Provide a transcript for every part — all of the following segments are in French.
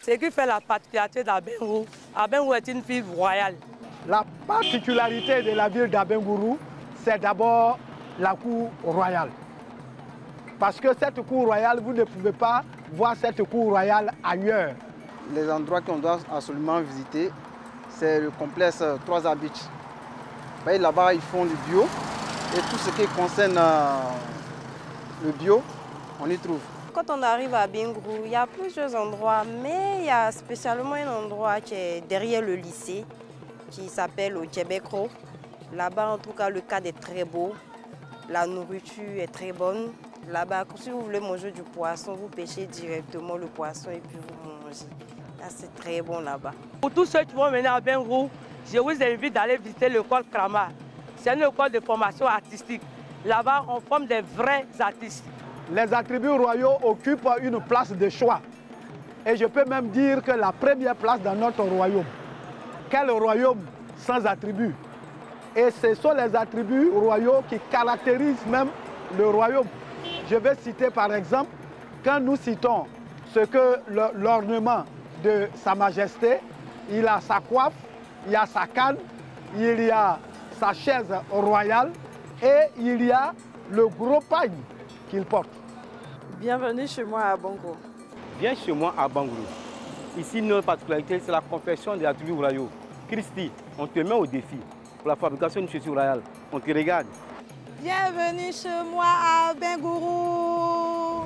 Ce qui fait la particularité d'Abengourou, Abengourou est une ville royale. La particularité de la ville d'Abengourou, c'est d'abord la cour royale. Parce que cette cour royale, vous ne pouvez pas voir cette cour royale ailleurs. Les endroits qu'on doit absolument visiter, c'est le complexe 3A Beach. Là-bas, ils font du bio et tout ce qui concerne le bio, on y trouve. Quand on arrive à Abengourou, il y a plusieurs endroits, mais il y a spécialement un endroit qui est derrière le lycée, qui s'appelle au Québecro. Là-bas, en tout cas, le cadre est très beau, la nourriture est très bonne. Là-bas, si vous voulez manger du poisson, vous pêchez directement le poisson et puis vous mangez. Là, c'est très bon là-bas. Pour tous ceux qui vont venir à Abengourou, je vous invite d'aller visiter l'école Krama. C'est une école de formation artistique. Là-bas, on forme des vrais artistes. Les attributs royaux occupent une place de choix. Et je peux même dire que la première place dans notre royaume. Quel royaume sans attributs? Et ce sont les attributs royaux qui caractérisent même le royaume. Je vais citer par exemple, quand nous citons ce que l'ornement de Sa Majesté, il a sa coiffe, il y a sa canne, il y a sa chaise royale et il y a le gros pagne qu'il porte. Bienvenue chez moi à Bango. Viens chez moi à Bangourou. Ici, notre particularité, c'est la confection des attributs royaux. Christy, on te met au défi pour la fabrication d'une chaussure royale. On te regarde. Bienvenue chez moi à Abengourou.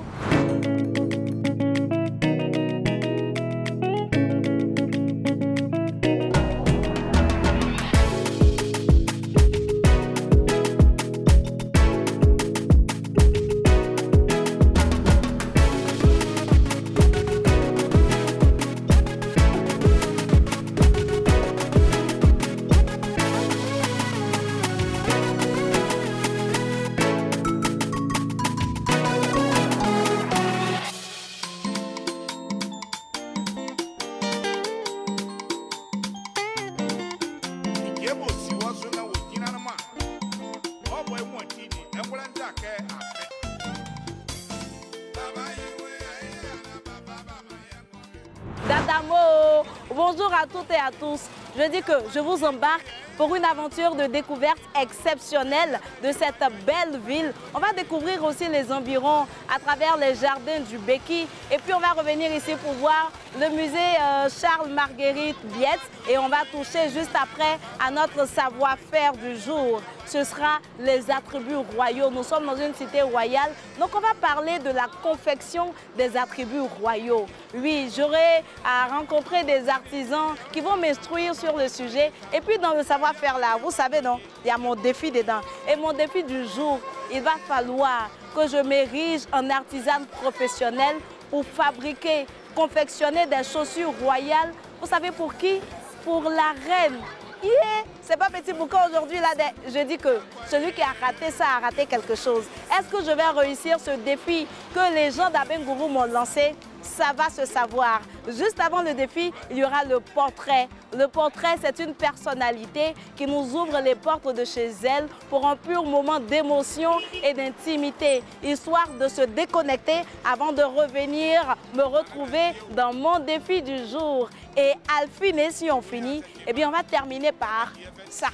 Dadamo, bonjour à toutes et à tous. Je dis que je vous embarque pour une aventure de découverte exceptionnelle de cette belle ville. On va découvrir aussi les environs à travers les jardins du Béki. Et puis on va revenir ici pour voir le musée Charles-Marguerite Viette. Et on va toucher juste après à notre savoir-faire du jour. Ce sera les attributs royaux. Nous sommes dans une cité royale, donc on va parler de la confection des attributs royaux. Oui, j'aurai à rencontrer des artisans qui vont m'instruire sur le sujet. Et puis dans le savoir-faire là, vous savez non, il y a mon défi dedans. Et mon défi du jour, il va falloir que je m'érige en artisane professionnelle pour fabriquer, confectionner des chaussures royales. Vous savez pour qui? Pour la reine. Yeah. C'est pas petit boucan aujourd'hui là. Je dis que celui qui a raté ça a raté quelque chose. Est-ce que je vais réussir ce défi que les gens d'Abengourou m'ont lancé? Ça va se savoir. Juste avant le défi, il y aura le portrait. Le portrait, c'est une personnalité qui nous ouvre les portes de chez elle pour un pur moment d'émotion et d'intimité, histoire de se déconnecter avant de revenir me retrouver dans mon défi du jour. Et Alphine, si on finit, eh bien on va terminer par ça.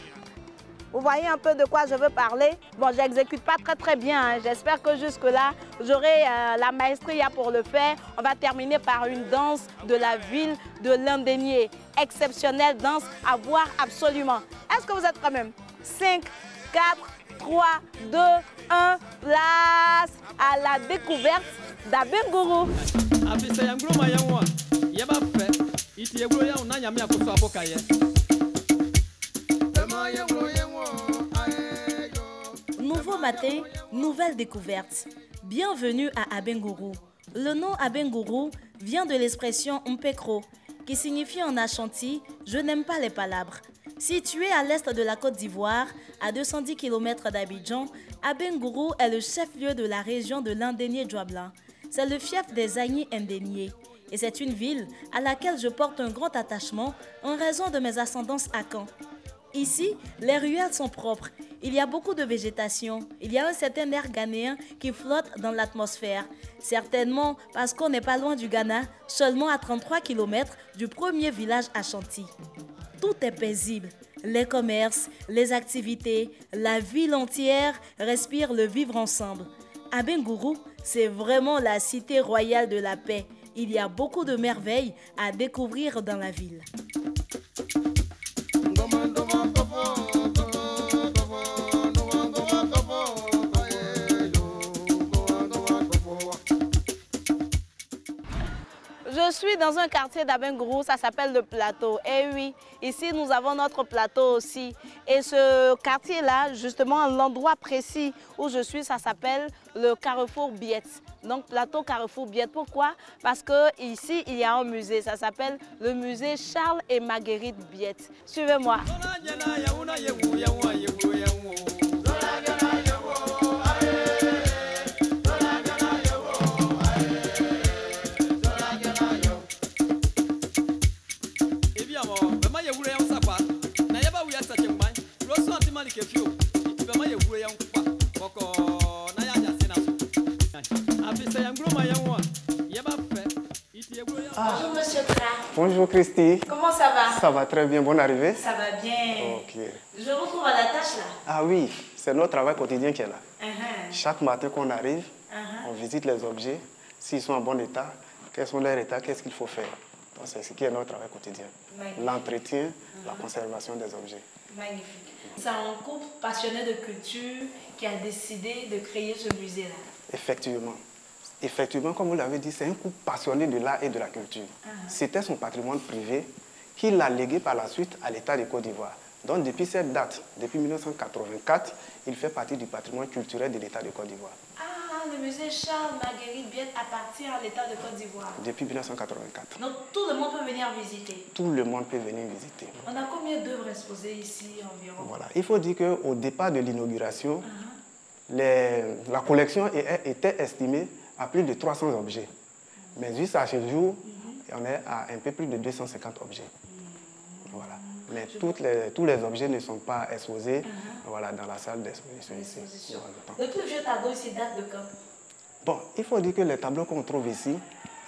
Vous voyez un peu de quoi je veux parler? Bon, je n'exécute pas très bien. Hein. J'espère que jusque-là, j'aurai la maestrie pour le faire. On va terminer par une danse de la ville de Landénier. Exceptionnelle danse à voir absolument. Est-ce que vous êtes quand même? 5, 4, 3, 2, 1, place à la découverte d'Abengourou. Nouveau matin, nouvelle découverte. Bienvenue à Abengourou. Le nom Abengourou vient de l'expression Mpekro, qui signifie en Ashanti « je n'aime pas les palabres ». Situé à l'est de la Côte d'Ivoire, à 210 km d'Abidjan, Abengourou est le chef-lieu de la région de Landénié-Djouabla. C'est le fief des Agni Ndénié. Et c'est une ville à laquelle je porte un grand attachement en raison de mes ascendances à Caen. Ici, les ruelles sont propres il y a beaucoup de végétation. Il y a un certain air ghanéen qui flotte dans l'atmosphère. Certainement parce qu'on n'est pas loin du Ghana, seulement à 33 km du premier village Ashanti. Tout est paisible. Les commerces, les activités, la ville entière respire le vivre ensemble. Abengourou, c'est vraiment la cité royale de la paix. Il y a beaucoup de merveilles à découvrir dans la ville. Je suis dans un quartier d'Abengourou, ça s'appelle le Plateau. Et oui, ici nous avons notre plateau aussi. Et ce quartier-là, justement, l'endroit précis où je suis, ça s'appelle le Carrefour Biette. Donc Plateau Carrefour Biette. Pourquoi? Parce qu'ici, il y a un musée, ça s'appelle le musée Charles et Marguerite Biette. Suivez-moi. Bonjour Monsieur Tra. Bonjour Christy. Comment ça va? Ça va très bien, bonne arrivée. Ça va bien. Ok. Je retrouve à la tâche là. Ah oui, c'est notre travail quotidien qui est là. Chaque matin qu'on arrive, on visite les objets, s'ils sont en bon état, quels sont leurs états, qu'est-ce qu'il faut faire. Donc c'est ce qui est notre travail quotidien. L'entretien, la conservation des objets. Magnifique. C'est un couple passionné de culture qui a décidé de créer ce musée-là. Effectivement. Effectivement, comme vous l'avez dit, c'est un couple passionné de l'art et de la culture. C'était son patrimoine privé qu'il a légué par la suite à l'État de Côte d'Ivoire. Donc depuis cette date, depuis 1984, il fait partie du patrimoine culturel de l'État de Côte d'Ivoire. Ah, le musée Charles Marguerite Biette appartient à l'État de Côte d'Ivoire. Depuis 1984. Donc tout le monde peut venir visiter. Tout le monde peut venir visiter. On a combien d'œuvres exposées ici environ? Voilà. Il faut dire qu'au départ de l'inauguration, la collection était estimée à plus de 300 objets. Mais jusqu'à ce jour, on est à un peu plus de 250 objets. Voilà. Mais tous les objets ne sont pas exposés voilà, dans la salle d'exposition ici. Le plus vieux tableau ici date de quand? Bon, il faut dire que les tableaux qu'on trouve ici,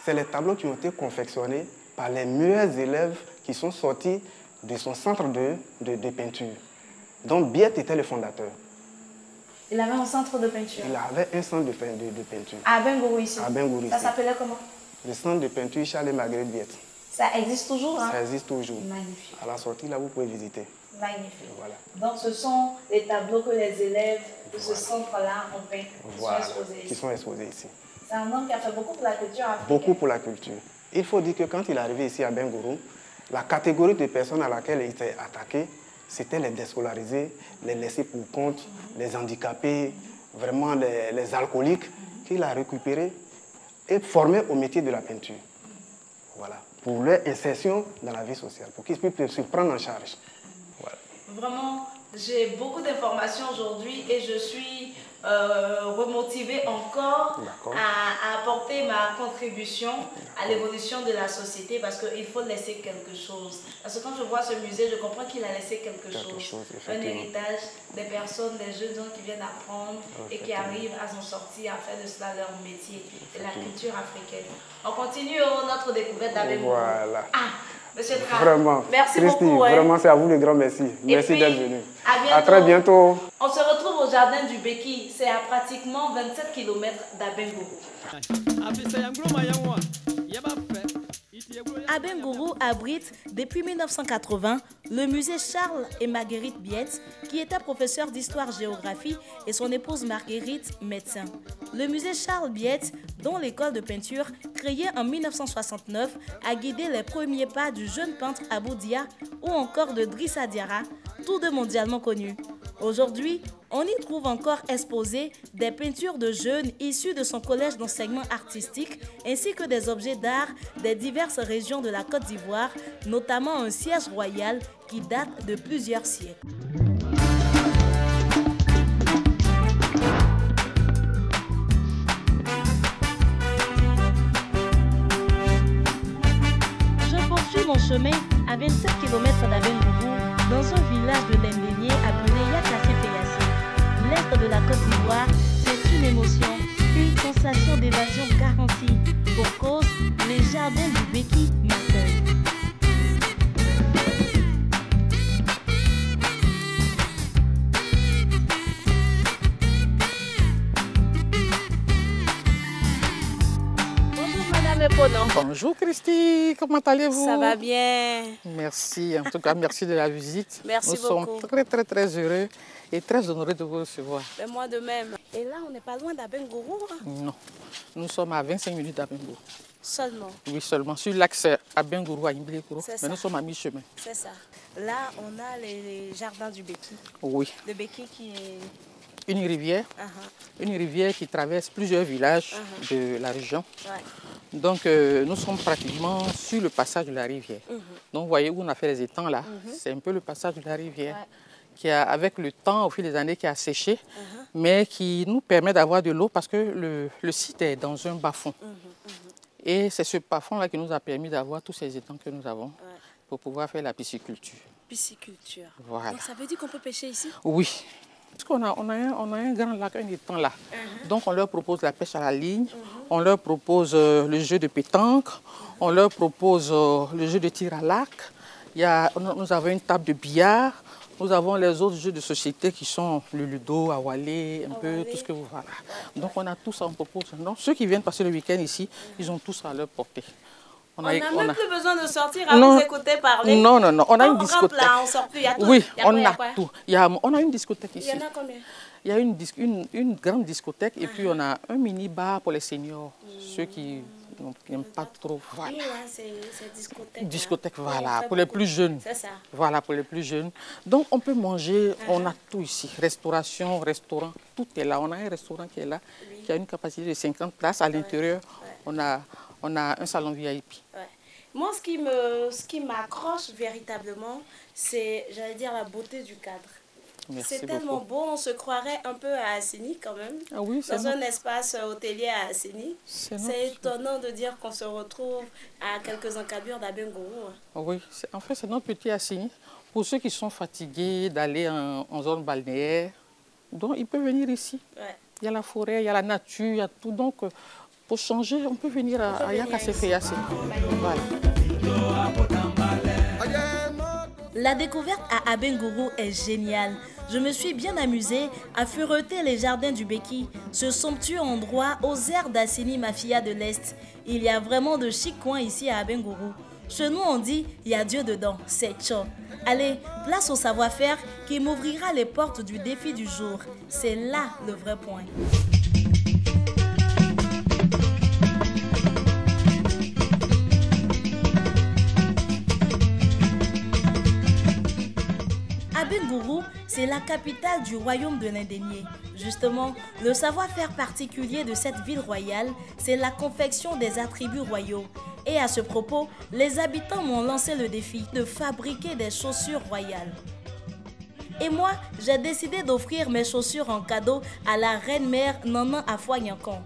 c'est les tableaux qui ont été confectionnés par les meilleurs élèves qui sont sortis de son centre de peinture. Donc Biette était le fondateur. Il avait un centre de peinture? Il avait un centre de peinture. À Abengourou ici? À Abengourou ici. Ça s'appelait comment? Le centre de peinture Charles et Marguerite Biette. Ça existe toujours, hein? Ça existe toujours. Magnifique. À la sortie, là, vous pouvez visiter. Magnifique. Voilà. Donc, ce sont les tableaux que les élèves de ce centre-là ont peints, qui sont exposés ici. C'est un homme qui a fait beaucoup pour la culture africaine. Beaucoup pour la culture. Il faut dire que quand il est arrivé ici à Abengourou, la catégorie de personnes à laquelle il était attaqué, c'était les déscolarisés, les laissés pour compte, les handicapés, vraiment les alcooliques, qu'il a récupérés et formés au métier de la peinture. Voilà. Pour leur insertion dans la vie sociale, pour qu'ils puissent se prendre en charge. Voilà. Vraiment, j'ai beaucoup d'informations aujourd'hui et je suis remotivée encore à apporter ma contribution à l'évolution de la société parce qu'il faut laisser quelque chose. Parce que quand je vois ce musée, je comprends qu'il a laissé quelque chose. Un héritage des personnes, des jeunes gens qui viennent apprendre et qui arrivent à s'en sortir, à faire de cela leur métier, de la culture africaine. On continue notre découverte avec vous. Voilà. Monsieur Tra, vraiment. Merci Christy, beaucoup. Vraiment, c'est à vous le grand merci. Merci d'être venu. À très bientôt. On se retrouve au jardin du Béki. C'est à pratiquement 27 km d'Abengourou. Abengourou abrite depuis 1980 le musée Charles et Marguerite Biette, qui était professeur d'histoire-géographie, et son épouse Marguerite, médecin. Le musée Charles Biette, dont l'école de peinture, créée en 1969, a guidé les premiers pas du jeune peintre Abou Dia ou encore de Drissa Diarra, tous deux mondialement connus. Aujourd'hui, on y trouve encore exposées des peintures de jeunes issus de son collège d'enseignement artistique ainsi que des objets d'art des diverses régions de la Côte d'Ivoire, notamment un siège royal qui date de plusieurs siècles. Je poursuis mon chemin à 27 km d'Abengourou, dans un village de l'Indénié appelé Yakasé Peyassi. l'est de la Côte d'Ivoire, c'est une émotion, une sensation d'évasion garantie. Pour cause, les jardins du Béki m'accueillent. Bonjour Christy, comment allez-vous? Ça va bien. Merci, en tout cas merci de la visite. Merci beaucoup. Nous sommes très heureux et très honorés de vous recevoir. Et moi de même. Et là, on n'est pas loin d'Abengourou, hein? Non, nous sommes à 25 minutes d'Abengourou. Seulement? Oui, seulement, sur l'axe Abengourou à Imbilékouro, mais nous sommes à mi-chemin. C'est ça. Là, on a les jardins du Béki. Oui. Le Béki qui est... Une rivière qui traverse plusieurs villages de la région. Ouais. Donc, nous sommes pratiquement sur le passage de la rivière. Donc, vous voyez où on a fait les étangs là, c'est un peu le passage de la rivière qui a, avec le temps, au fil des années, qui a séché, mais qui nous permet d'avoir de l'eau parce que le site est dans un bas-fond. Et c'est ce bas-fond-là qui nous a permis d'avoir tous ces étangs que nous avons pour pouvoir faire la pisciculture. Pisciculture. Voilà. Donc, ça veut dire qu'on peut pêcher ici? Oui. Parce qu'on a un grand lac, un étang là. Donc on leur propose la pêche à la ligne, on leur propose le jeu de pétanque, on leur propose le jeu de tir à l'arc. Nous avons une table de billard, nous avons les autres jeux de société qui sont le ludo, awalé, tout ce que vous voyez. Donc on a tout ça, on propose. Donc, ceux qui viennent passer le week-end ici, ils ont tout ça à leur portée. On n'a même plus besoin de sortir à vous écouter parler. Non, on a une discothèque. Là, on sort plus, il y a tout. Oui, on a tout. On a une discothèque ici. Il y en a combien? Il y a une grande discothèque et puis on a un mini-bar pour les seniors, ceux qui n'aiment pas trop. Voilà. Oui, c'est discothèque. Discothèque, voilà, pour les plus jeunes. C'est ça. Voilà, pour les plus jeunes. Donc on peut manger, on a tout ici. Restauration, restaurant, tout est là. On a un restaurant qui est là, qui a une capacité de 50 places. À l'intérieur, on a un salon VIP. Moi, ce qui m'accroche véritablement, c'est, j'allais dire, la beauté du cadre. C'est tellement beau, on se croirait un peu à Assini quand même, dans un espace hôtelier à Assini. C'est étonnant de dire qu'on se retrouve à quelques encablures d'Abengourou. Oui, en fait, c'est notre petit Assini. Pour ceux qui sont fatigués d'aller en zone balnéaire, donc ils peuvent venir ici. Il y a la forêt, il y a la nature, il y a tout. Donc, pour changer, on peut venir à Yakassé-Feyasé. Voilà. La découverte à Abengourou est géniale. Je me suis bien amusée à fureter les jardins du Béki, ce somptueux endroit aux airs d'Assini Mafia de l'Est. Il y a vraiment de chics coins ici à Abengourou. Chez nous, on dit « il y a Dieu dedans », c'est tcho. Allez, place au savoir-faire qui m'ouvrira les portes du défi du jour. C'est là le vrai point. Abengourou, c'est la capitale du royaume de l'Indénié. Justement, le savoir-faire particulier de cette ville royale, c'est la confection des attributs royaux. Et à ce propos, les habitants m'ont lancé le défi de fabriquer des chaussures royales. Et moi, j'ai décidé d'offrir mes chaussures en cadeau à la reine-mère Nana Afouagnankon.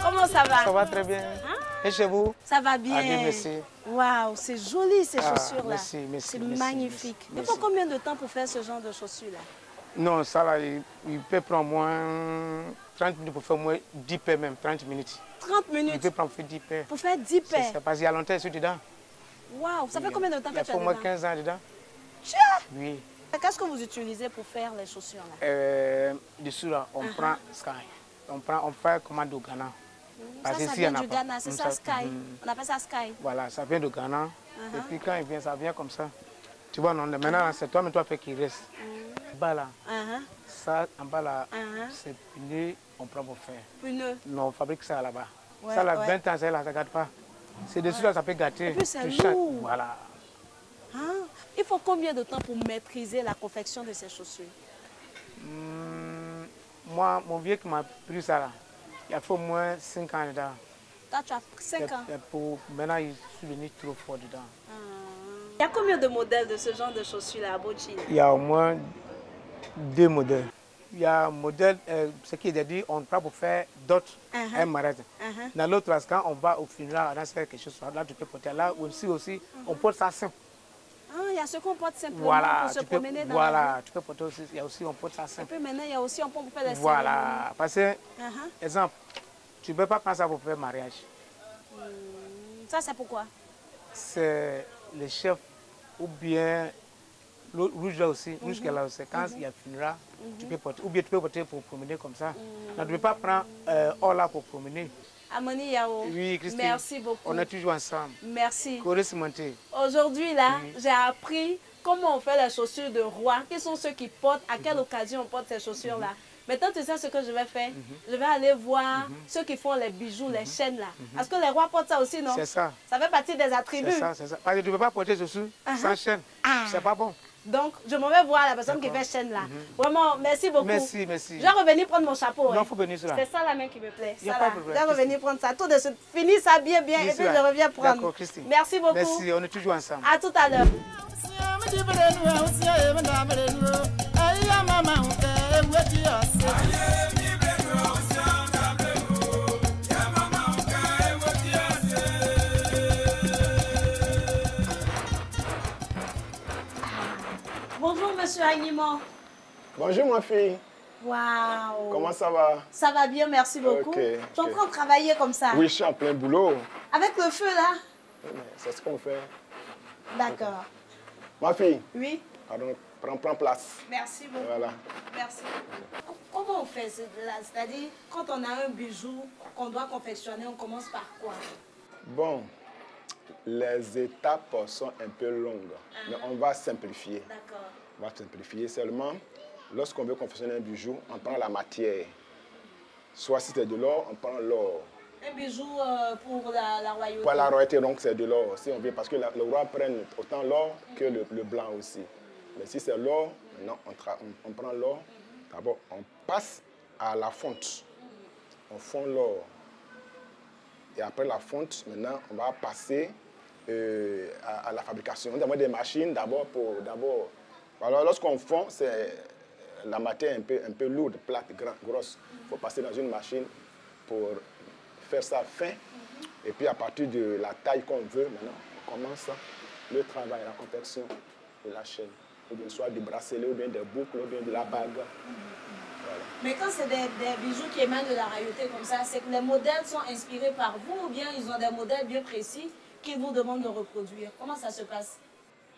Comment ça va? Ça va très bien. Et chez vous? Ça va bien. Adieu, merci. Waouh, c'est joli ces chaussures-là. Merci. C'est magnifique. Il faut combien de temps pour faire ce genre de chaussures-là? Non, ça là, il peut prendre moins 30 minutes pour faire moins 10 paires même, 30 minutes. 30 minutes? Il peut prendre 10 paires. Pour faire 10 paires? C'est parce qu'il y a longtemps, je suis dedans. Waouh, ça fait combien de temps que tu es dedans? Il y a au moins 15 ans dedans. Tiens! Oui. Qu'est-ce que vous utilisez pour faire les chaussures là? Dessous là, on prend Sky. On fait commande au Ghana. Ça vient du Ghana, c'est ça Sky. On appelle ça Sky. Voilà, ça vient du Ghana. Et puis quand il vient, ça vient comme ça. Tu vois, non, maintenant c'est toi, mais toi fait qu'il reste. Bas là, ça en bas là, c'est pneu, on prend pour faire. Pneu? Non, on fabrique ça là-bas. Ça là, 20 ans, ça là, ça ne gâte pas. C'est dessus là, ça peut gâter. Et puis c'est lourd. Voilà. Il faut combien de temps pour maîtriser la confection de ces chaussures? Moi, mon vieux qui m'a pris ça là, il a fait au moins 5 ans dedans. Toi, tu as 5 ans? Maintenant, je suis devenu trop fort dedans. Il y a combien de modèles de ce genre de chaussures là à Bochil? Il y a au moins 2 modèles. Il y a un modèle, ce qui est dit, on prend pour faire d'autres, un mariage. Dans l'autre, quand on va au funérail, on a fait quelque chose, là tu peux porter. Là aussi, on porte ça simple. Ah, il y a ce qu'on porte simplement voilà, pour se promener dans voilà, tu peux porter aussi, il y a aussi, on porte ça simple. Et puis maintenant, il y a aussi, on peut faire des voilà, parce que, exemple, tu ne peux pas prendre ça pour faire mariage. Ça, c'est pourquoi? C'est le chef ou bien le rouge là aussi, rouge là aussi, quand il y a funérailles, tu peux porter, ou bien tu peux porter pour promener comme ça. Donc, tu ne peux pas prendre or là pour promener. Amoni Yao, oui, Christine, merci beaucoup. On est toujours ensemble. Merci. Aujourd'hui, là, j'ai appris comment on fait les chaussures de roi, qui sont ceux qui portent, à quelle occasion on porte ces chaussures-là. Maintenant, tu sais ce que je vais faire? Je vais aller voir ceux qui font les bijoux, les chaînes là. Parce que les rois portent ça aussi, non? C'est ça. Ça fait partie des attributs. C'est ça, c'est ça. Parce que tu ne peux pas porter chaussures sans chaîne. C'est pas bon. Donc, je m'en vais voir la personne qui fait chaîne là. Vraiment, merci beaucoup. Merci, merci. Je vais revenir prendre mon chapeau. Non, il faut venir sur là. C'est ça la main qui me plaît. Il n'y a pas de problème. Je vais revenir prendre ça tout de suite. Finis ça bien, bien, et puis je reviens prendre. D'accord, Christine. Merci beaucoup. Merci, on est toujours ensemble. À tout à l'heure. Bonjour, monsieur Agnimon. Bonjour, ma fille. Waouh. Comment ça va? Ça va bien, merci beaucoup. Okay, tu es en train de travailler comme ça? Oui, je suis en plein boulot. Avec le feu, là? C'est ce qu'on fait. D'accord. Ma fille? Oui? Pardon, prends place. Merci beaucoup. Voilà. Merci. Comment on fait? C'est-à-dire, quand on a un bijou qu'on doit confectionner, on commence par quoi? Bon, les étapes sont un peu longues, mais on va simplifier. D'accord. On va simplifier seulement. Lorsqu'on veut confectionner un bijou, on prend la matière. Soit si c'est de l'or, on prend l'or. Un bijou pour la royauté? Pour la royauté, donc c'est de l'or. Si on veut, parce que le roi prend autant l'or que le blanc aussi. Mais si c'est l'or, maintenant on prend l'or. D'abord, on passe à la fonte. On fond l'or. Et après la fonte, maintenant, on va passer à la fabrication. On a des machines d'abord pour... Alors, lorsqu'on fond, c'est la matière un peu lourde, plate, grosse. Il faut passer dans une machine pour faire ça fin. Et puis, à partir de la taille qu'on veut, maintenant, on commence le travail, la confection de la chaîne. Ou bien soit du bracelet, ou bien des boucles, ou bien de la bague. Voilà. Mais quand c'est des bijoux qui émanent de la royauté comme ça, c'est que les modèles sont inspirés par vous ou bien ils ont des modèles bien précis qu'ils vous demandent de reproduire? Comment ça se passe?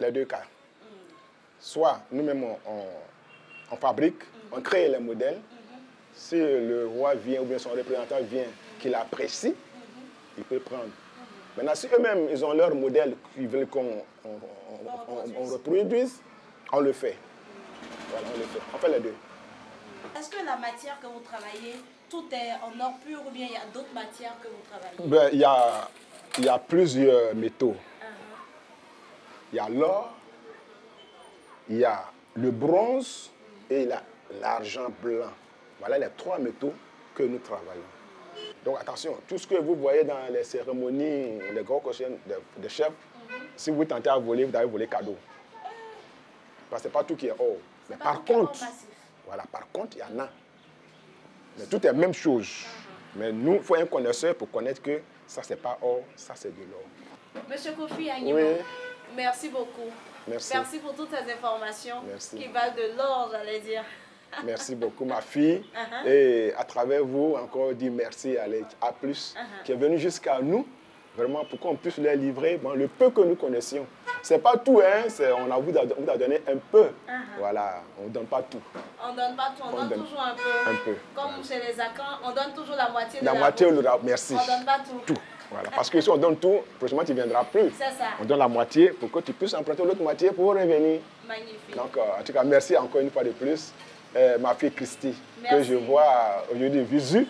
Les deux cas. Soit nous-mêmes on fabrique, on crée les modèles. Si le roi vient ou bien son représentant vient, qu'il apprécie, il peut prendre. Maintenant, si eux-mêmes ils ont leur modèle qu'ils veulent qu'on reproduise, on le fait. Voilà, on le fait. On fait les deux. Est-ce que la matière que vous travaillez, tout est en or pur ou bien il y a d'autres matières que vous travaillez? Ben, il y a plusieurs métaux. Il y a l'or, il y a le bronze et il y a l'argent blanc. Voilà les 3 métaux que nous travaillons. Donc attention, tout ce que vous voyez dans les cérémonies, les gros cochons de chefs, si vous tentez à voler, vous allez voler cadeau. Parce que ce n'est pas tout qui est or. Mais par contre, voilà, par contre, il y en a. Mais tout est la même chose. Mais nous, il faut un connaisseur pour connaître que ça, ce n'est pas or, ça, c'est de l'or. Monsieur Kofi Agnimon, oui. Merci beaucoup. Merci. Merci pour toutes ces informations merci. Qui valent de l'or, j'allais dire. Merci beaucoup, ma fille. Et à travers vous, encore dire merci à l'A+, qui est venu jusqu'à nous, vraiment pour qu'on puisse leur livrer le peu que nous connaissions. Ce n'est pas tout, hein, on vous a donné un peu. Voilà, on ne donne pas tout. On ne donne pas tout, on donne toujours un peu. Un peu. Comme chez les Akans, on donne toujours la moitié de la moitié, merci. On ne donne pas tout. Tout. Voilà. Parce que si on donne tout, prochainement, tu ne viendras plus. C'est ça. On donne la moitié pour que tu puisses emprunter l'autre moitié pour revenir. Magnifique. Donc, en tout cas, merci encore une fois de plus. Ma fille Christy, que je vois aujourd'hui visu.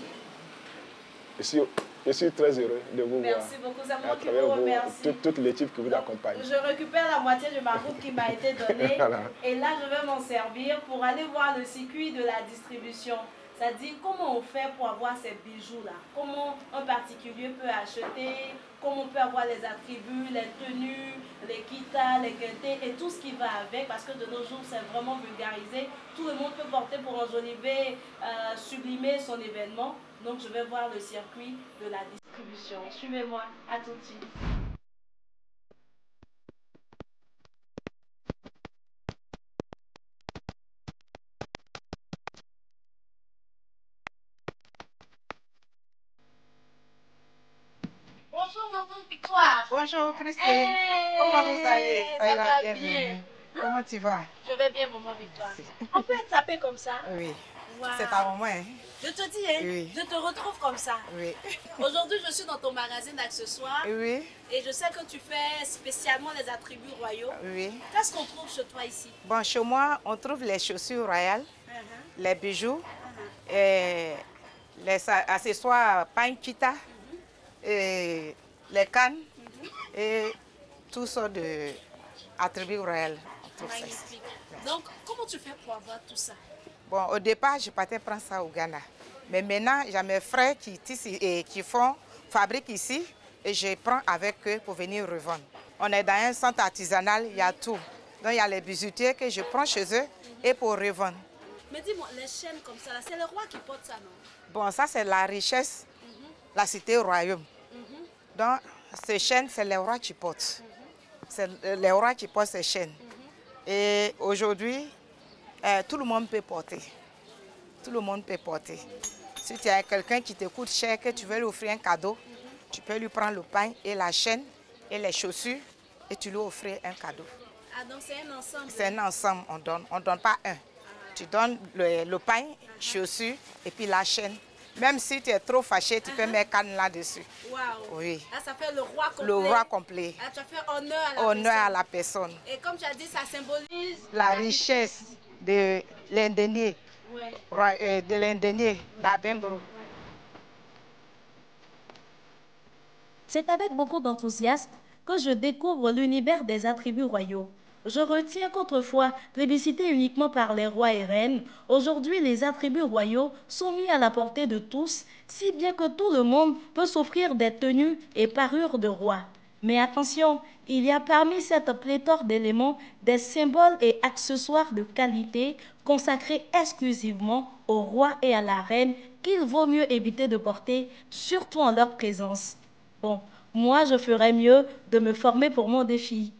Je suis très heureux de vous voir. Merci beaucoup, c'est moi qui vous remercie. Toute l'équipe qui vous accompagne. Je récupère la moitié de ma route qui m'a été donnée. Voilà. Et là, je vais m'en servir pour aller voir le circuit de la distribution. C'est-à-dire, comment on fait pour avoir ces bijoux-là? Comment un particulier peut acheter? Comment on peut avoir les attributs, les tenues, les kitas, les guettés et tout ce qui va avec? Parce que de nos jours, c'est vraiment vulgarisé. Tout le monde peut porter pour enjoliver, sublimer son événement. Donc, je vais voir le circuit de la distribution. Suivez-moi, à tout de suite. Bonjour, maman Victoire. Bonjour, Christine. Comment vous allez? Ça va bien. Comment tu vas? Je vais bien, maman Victoire. On peut être tapé comme ça? Oui. Wow. C'est ta maman, hein? Je te dis, hein? Oui. Je te retrouve comme ça. Oui. Aujourd'hui, je suis dans ton magasin d'accessoires. Oui. Et je sais que tu fais spécialement les attributs royaux. Oui. Qu'est-ce qu'on trouve chez toi ici? Bon, chez moi, on trouve les chaussures royales, les bijoux, et les accessoires pankita, et les cannes, et toutes sortes d'attributs royaux. Magnifique. Donc, comment tu fais pour avoir tout ça? Bon, au départ, je partais prendre ça au Ghana. Mais maintenant, j'ai mes frères qui tissent et qui fabriquent ici et je prends avec eux pour venir revendre. On est dans un centre artisanal, il y a tout. Donc, il y a les bijoutiers que je prends chez eux et pour revendre. Mais dis-moi, les chaînes comme ça, c'est le roi qui porte ça, non? Bon, ça, c'est la richesse, la cité royaume. Donc, ces chaînes, c'est les rois qui portent. C'est les rois qui portent ces chaînes. Et aujourd'hui, tout le monde peut porter. Tout le monde peut porter. Si tu as quelqu'un qui te coûte cher, que tu veux lui offrir un cadeau, tu peux lui prendre le pain et la chaîne et les chaussures et tu lui offres un cadeau. Ah, donc c'est un ensemble? C'est un ensemble, on donne. On ne donne pas un. Tu donnes le pain, chaussures et puis la chaîne. Même si tu es trop fâché, tu peux mettre canne là-dessus. Waouh! Oui. Ah, ça fait le roi complet. Le roi complet. Ah, tu as fait honneur à la personne. Et comme tu as dit, ça symbolise la richesse de l'Indénié. Ouais. De l'Indénié, d'Abengourou. C'est avec beaucoup d'enthousiasme que je découvre l'univers des attributs royaux. Je retiens qu'autrefois, plébiscités uniquement par les rois et reines, aujourd'hui les attributs royaux sont mis à la portée de tous, si bien que tout le monde peut s'offrir des tenues et parures de roi. Mais attention, il y a parmi cette pléthore d'éléments des symboles et accessoires de qualité consacrés exclusivement au roi et à la reine qu'il vaut mieux éviter de porter, surtout en leur présence. Bon, moi je ferais mieux de me former pour mon défi.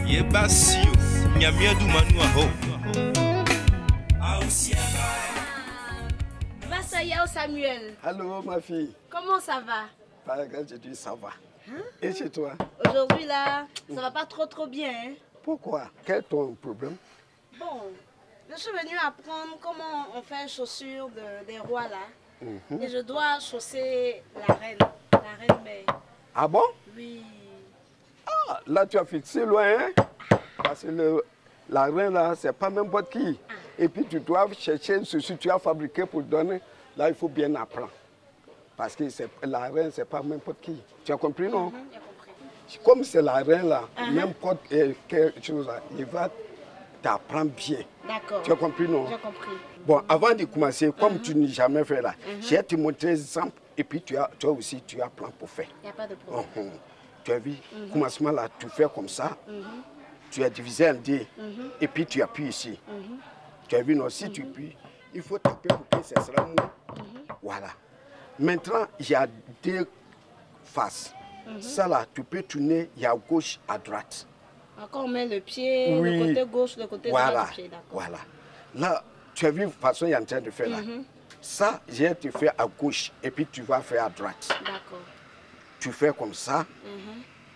Yebasio, Nyamiadou Manouaho. Bassayao Samuel. Allô, ma fille. Comment ça va? Quand je dis ça va. Et chez toi? Aujourd'hui, là, ça va pas trop bien. Hein? Pourquoi? Quel est ton problème? Bon, je suis venue apprendre comment on fait chaussures des rois, là. Et je dois chausser la reine mère. Ah bon? Oui. Ah, là, tu as fixé loin, hein? Parce que la reine, là, c'est pas n'importe qui. Et puis, tu dois chercher ceci que tu as fabriqué pour donner. Là, il faut bien apprendre. Parce que la reine, c'est pas n'importe qui. Tu as compris, non? J'ai compris. Comme c'est la reine, là, n'importe quelque chose, là, il va t'apprendre bien. D'accord. Tu as compris, non? J'ai compris. Bon, avant de commencer, comme tu n'as jamais fait là, je vais te montrer l'exemple. Et puis, toi aussi, tu apprends pour faire. Il n'y a pas de problème. Tu as vu, commencement là, tu fais comme ça. Tu as divisé en deux. Et puis, tu appuies ici. Tu as vu, non, si tu appuies, il faut taper pour que ça sera mou. Voilà. Maintenant, il y a deux faces. Ça là, tu peux tourner, il y a gauche à droite. Encore on met le pied, le côté gauche, le côté droit du pied, d'accord. Voilà. Là, tu as vu la façon qu'il est en train de faire là. Ça, je vais te faire à gauche et puis tu vas faire à droite. D'accord. Tu fais comme ça.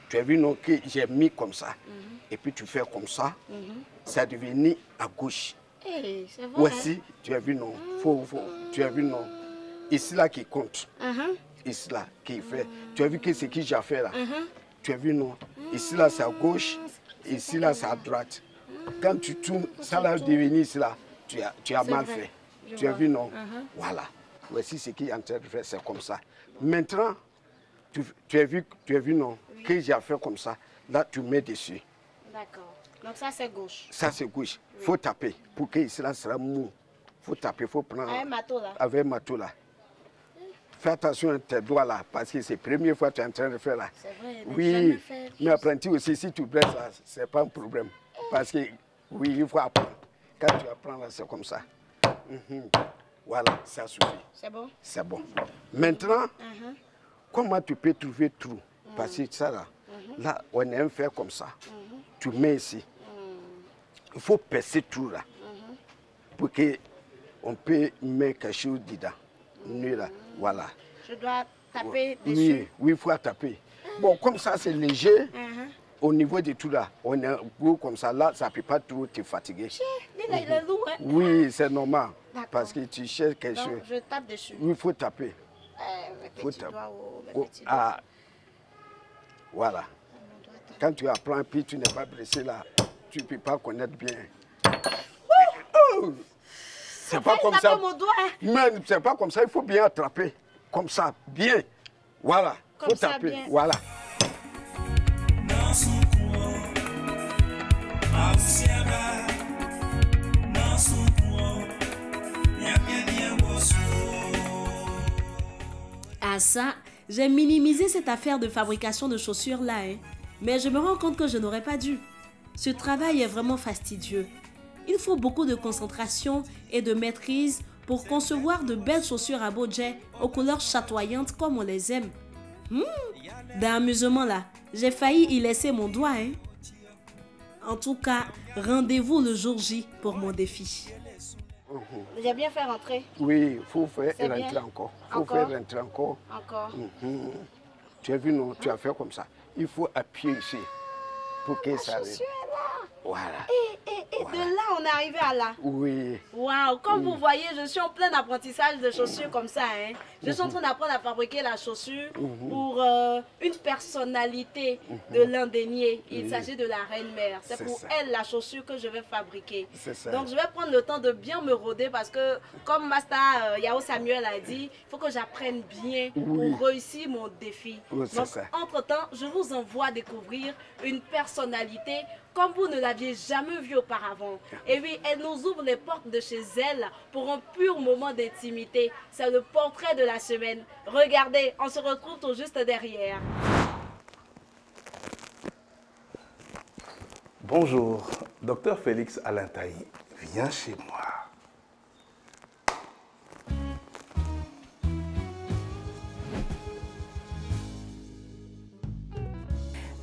Tu as vu non, que j'ai mis comme ça. Et puis tu fais comme ça. Ça est devenu à gauche. Hey, c'est vrai. Voici, tu as vu non. Tu as vu non. Ici là qui compte. Ici là qui fait. Tu as vu que c'est qui j'ai fait là. Tu as vu non. Ici là c'est à gauche. Ici là c'est à droite. Quand tu tournes, ça là devenu ici là. Tu as mal fait. Tu as vu non. Voilà. Voici ce qu'il est en train de faire, c'est comme ça. Maintenant, tu as vu non, oui. Que j'ai fait comme ça. Là, tu mets dessus. D'accord. Donc ça, c'est gauche. Ça, c'est gauche. Il faut taper pour que cela sera mou. Il faut taper, il faut prendre... Avec un marteau là. Avec un marteau là. Fais attention à tes doigts là, parce que c'est la première fois que tu es en train de faire là. C'est vrai, oui, mais apprenti aussi, si tu blesses là, ce n'est pas un problème. Parce que, oui, il faut apprendre. Quand tu apprends là, c'est comme ça. Voilà, ça suffit. C'est bon? C'est bon. Maintenant, comment tu peux trouver trou? Parce que ça là, là, on aime faire comme ça. Tu mets ici. Il faut percer tout là. Pour qu'on peut mettre quelque chose dedans. Là, voilà. Je dois taper dessus? Oui, il faut taper. Bon, comme ça, c'est léger. Au niveau de tout là, on est gros comme ça. Là, ça ne peut pas trop te fatiguer. Il est lourd, hein? Oui, c'est normal. Parce que tu cherches quelque chose. Je tape dessus. Oui, il faut taper. Faut taper. Voilà. Quand tu apprends, puis tu n'es pas blessé là, tu ne peux pas connaître bien. C'est pas comme ça. Mais c'est pas comme ça, il faut bien attraper. Comme ça, bien. Voilà. Il faut taper. Bien. Voilà. Ah ça, j'ai minimisé cette affaire de fabrication de chaussures là, hein. Mais je me rends compte que je n'aurais pas dû. Ce travail est vraiment fastidieux. Il faut beaucoup de concentration et de maîtrise pour concevoir de belles chaussures à budget aux couleurs chatoyantes comme on les aime. D'amusement là, j'ai failli y laisser mon doigt, hein. En tout cas, rendez-vous le jour J pour mon défi. J'ai bien fait rentrer. Oui, il faut faire rentrer encore. Il faut faire rentrer encore. Encore. Tu as vu, non? Tu as fait comme ça. Il faut appuyer ici pour que ça arrive. Voilà. Et de là, on est arrivé à là. Oui. Waouh, comme vous voyez, je suis en plein apprentissage de chaussures comme ça. Hein. Je suis en train d'apprendre à fabriquer la chaussure pour une personnalité de l'Indénié. Il s'agit de la reine-mère. C'est pour elle la chaussure que je vais fabriquer. Donc, je vais prendre le temps de bien me rôder parce que, comme Master Yao Samuel a dit, il faut que j'apprenne bien pour réussir mon défi. Donc, entre-temps, je vous envoie découvrir une personnalité comme vous ne l'aviez jamais vue auparavant. Et oui, elle nous ouvre les portes de chez elle pour un pur moment d'intimité. C'est le portrait de la semaine. Regardez, on se retrouve tout juste derrière. Bonjour, Dr Félix Alain Taï, viens chez moi.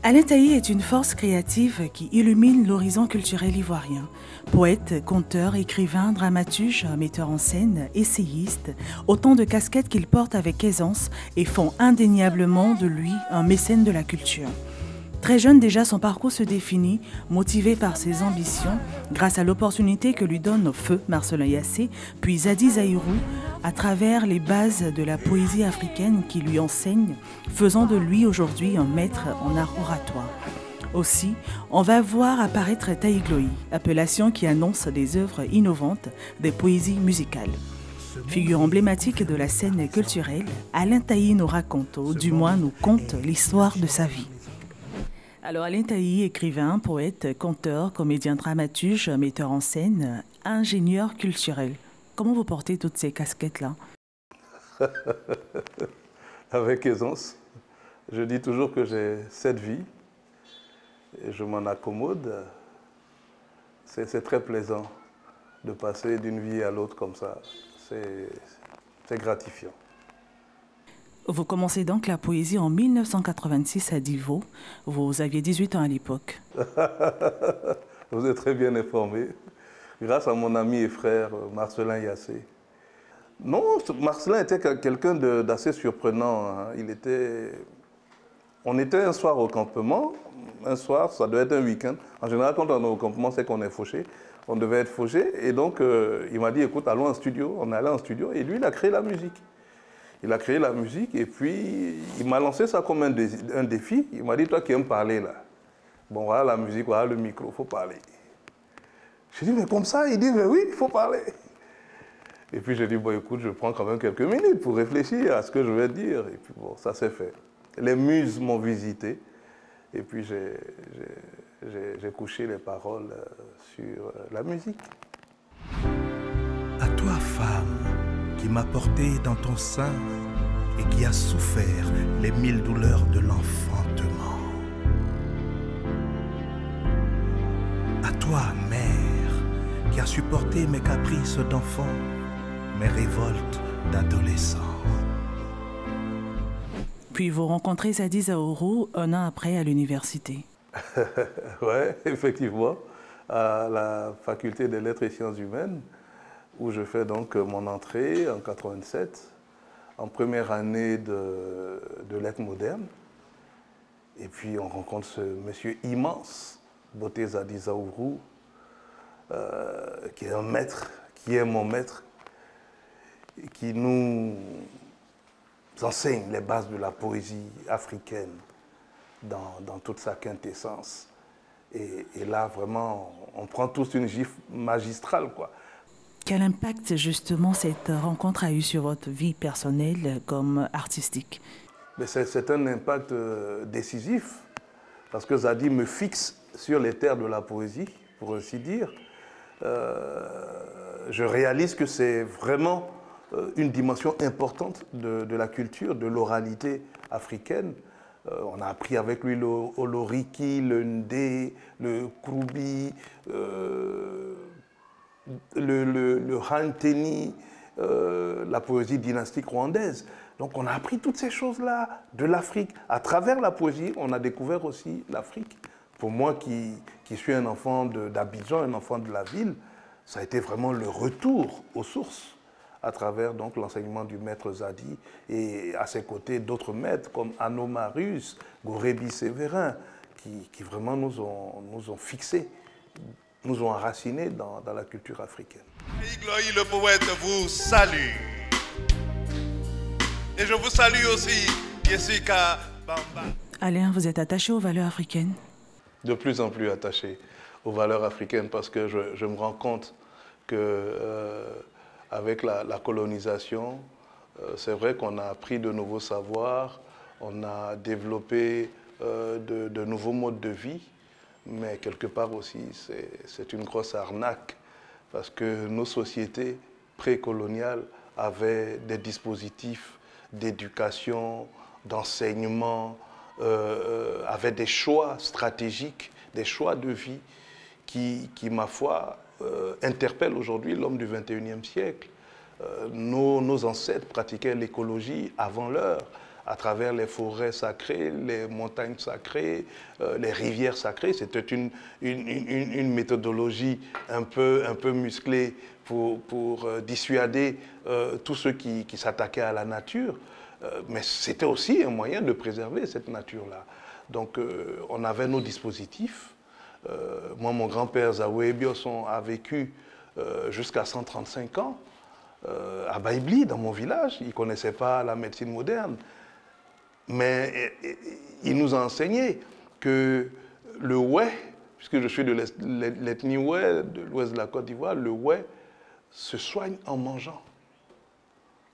Alain Taï est une force créative qui illumine l'horizon culturel ivoirien. Poète, conteur, écrivain, dramaturge, metteur en scène, essayiste, autant de casquettes qu'il porte avec aisance et font indéniablement de lui un mécène de la culture. Très jeune déjà, son parcours se définit, motivé par ses ambitions, grâce à l'opportunité que lui donne feu Marcelin Yassé, puis Zadi Zaïrou, à travers les bases de la poésie africaine qui lui enseigne, faisant de lui aujourd'hui un maître en art oratoire. Aussi, on va voir apparaître Taïgloï, appellation qui annonce des œuvres innovantes, des poésies musicales. Figure emblématique de la scène culturelle, Alain Taï nous raconte, ou du moins nous conte, l'histoire de sa vie. Alors Alain Taï, écrivain, poète, conteur, comédien dramaturge, metteur en scène, ingénieur culturel. Comment vous portez toutes ces casquettes-là? Avec aisance. Je dis toujours que j'ai 7 vies et je m'en accommode. C'est très plaisant de passer d'une vie à l'autre comme ça. C'est gratifiant. Vous commencez donc la poésie en 1986 à Divo. Vous aviez 18 ans à l'époque. Vous êtes très bien informé. Grâce à mon ami et frère Marcelin Yassé. Non, Marcelin était quelqu'un d'assez surprenant. Hein. On était un soir au campement. Un soir, ça devait être un week-end. En général, quand on est au campement, c'est qu'on est fauché. On devait être fauché. Et donc, il m'a dit, écoute, allons en studio. On est allé en studio. Et lui, il a créé la musique. Il a créé la musique et puis il m'a lancé ça comme un défi. Il m'a dit, toi qui aimes parler là, bon voilà la musique, voilà le micro, il faut parler. J'ai dit, mais comme ça? Il dit, mais oui, il faut parler. Et puis j'ai dit, bon écoute, je prends quand même quelques minutes pour réfléchir à ce que je vais dire. Et puis bon, ça s'est fait. Les muses m'ont visité. Et puis j'ai couché les paroles sur la musique. À toi, femme, qui m'as porté dans ton sein et qui a souffert les 1000 douleurs de l'enfantement. À toi, mère, qui a supporté mes caprices d'enfant, mes révoltes d'adolescent. Puis vous rencontrez Zadi Zaourou un an après à l'université. Oui, effectivement, à la faculté des lettres et sciences humaines, où je fais donc mon entrée en 87, en première année de lettres modernes. Et puis on rencontre ce monsieur immense, Boté Zadi Zaourou, qui est un maître, qui est mon maître, et qui nous enseigne les bases de la poésie africaine dans toute sa quintessence. Et là, vraiment, on prend tous une gifle magistrale, quoi. Quel impact, justement, cette rencontre a eu sur votre vie personnelle comme artistique? C'est un impact décisif, parce que Zadi me fixe sur les terres de la poésie, pour ainsi dire. Je réalise que c'est vraiment une dimension importante de la culture, de l'oralité africaine. On a appris avec lui le Oloriki, le Ndé, le Kroubi, le Hanteni, la poésie dynastique rwandaise. Donc on a appris toutes ces choses-là de l'Afrique. À travers la poésie, on a découvert aussi l'Afrique. Pour moi qui suis un enfant d'Abidjan, un enfant de la ville, ça a été vraiment le retour aux sources à travers donc l'enseignement du maître Zadi et à ses côtés d'autres maîtres comme Anno Marius, Gorebi Sévérin, qui vraiment nous ont fixés, nous ont enracinés dans la culture africaine. Igloï le poète vous salue. Et je vous salue aussi, Jessica Bamba. Alain, vous êtes attaché aux valeurs africaines? De plus en plus attaché aux valeurs africaines parce que je me rends compte que avec la colonisation, c'est vrai qu'on a appris de nouveaux savoirs, on a développé de nouveaux modes de vie, mais quelque part aussi, c'est une grosse arnaque parce que nos sociétés précoloniales avaient des dispositifs d'éducation, d'enseignement, avaient des choix stratégiques, des choix de vie qui ma foi, interpellent aujourd'hui l'homme du XXIe siècle. Nos ancêtres pratiquaient l'écologie avant l'heure, à travers les forêts sacrées, les montagnes sacrées, les rivières sacrées. C'était une méthodologie un peu musclée pour dissuader tous ceux qui s'attaquaient à la nature. Mais c'était aussi un moyen de préserver cette nature-là. Donc on avait nos dispositifs. Moi, mon grand-père Zaoué Biosson a vécu jusqu'à 135 ans à Baïbli, dans mon village. Il ne connaissait pas la médecine moderne. Mais il nous a enseigné que le ouai, puisque je suis de l'ethnie ouai, de l'ouest de la Côte d'Ivoire, le ouai se soigne en mangeant.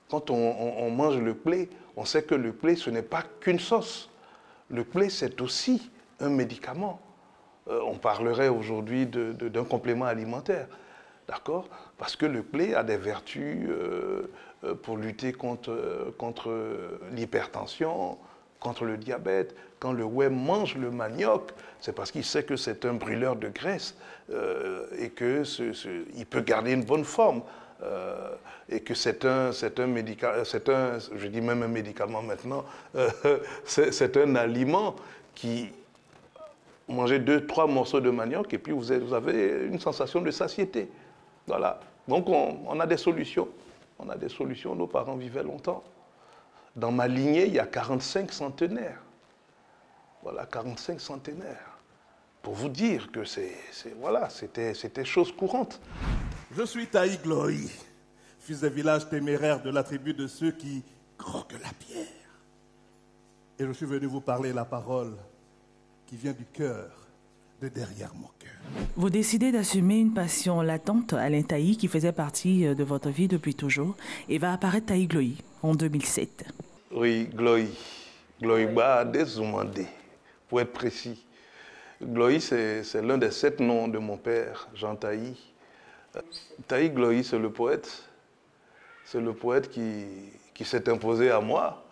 Quand on mange le blé, on sait que le blé, ce n'est pas qu'une sauce. Le blé, c'est aussi un médicament. On parlerait aujourd'hui d'un complément alimentaire, d'accord? Parce que le blé a des vertus pour lutter contre l'hypertension, contre le diabète. Quand le ouai mange le manioc, c'est parce qu'il sait que c'est un brûleur de graisse et qu'il peut garder une bonne forme. Et que c'est un médicament, je dis même un médicament maintenant, c'est un aliment qui... Mangez 2-3 morceaux de manioc et puis vous avez une sensation de satiété. Voilà. Donc on a des solutions. On a des solutions. Nos parents vivaient longtemps. Dans ma lignée, il y a 45 centenaires. Voilà, 45 centenaires. Pour vous dire que c'était chose courante. Je suis Taï Gloï, fils des villages téméraires de la tribu de ceux qui croquent la pierre. Et je suis venu vous parler la parole qui vient du cœur de derrière mon cœur. Vous décidez d'assumer une passion latente, Alain Taï, qui faisait partie de votre vie depuis toujours, et va apparaître Taï Gloï en 2007. Oui, Gloï. Gloï Ba Dezoumandé, pour être précis. Gloï, c'est l'un des 7 noms de mon père, Jean Taï. Taï Gloï, c'est le poète. C'est le poète qui s'est imposé à moi,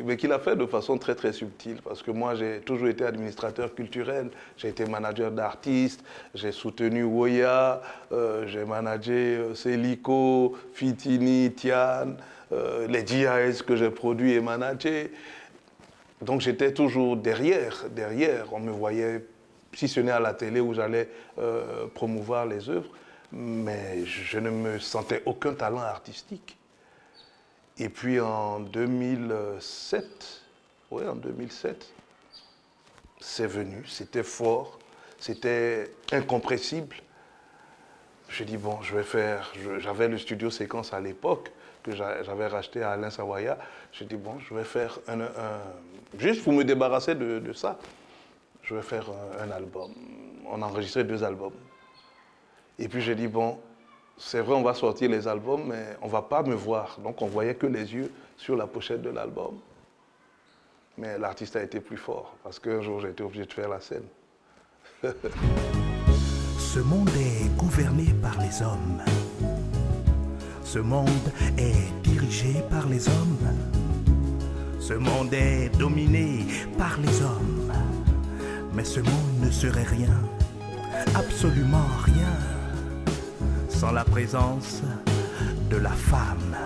mais qui l'a fait de façon très très subtile, parce que moi j'ai toujours été administrateur culturel, j'ai été manager d'artistes, j'ai soutenu Woya, j'ai managé Célico, Fitini, Tian, les GIS que j'ai produits et managés. Donc j'étais toujours derrière, on me voyait, si ce n'est à la télé où j'allais promouvoir les œuvres, mais je ne me sentais aucun talent artistique. Et puis en 2007, c'est venu, c'était fort, c'était incompressible. J'ai dit, bon, je vais faire, j'avais le studio Séquence à l'époque, que j'avais racheté à Alain Savoya. J'ai dit, bon, je vais faire juste pour me débarrasser de ça, je vais faire un album. On a enregistré 2 albums. Et puis j'ai dit, bon, c'est vrai, on va sortir les albums, mais on ne va pas me voir. Donc on ne voyait que les yeux sur la pochette de l'album. Mais l'artiste a été plus fort, parce qu'un jour j'ai été obligé de faire la scène. Ce monde est gouverné par les hommes. Ce monde est dirigé par les hommes. Ce monde est dominé par les hommes. Mais ce monde ne serait rien, absolument rien, sans la présence de la femme.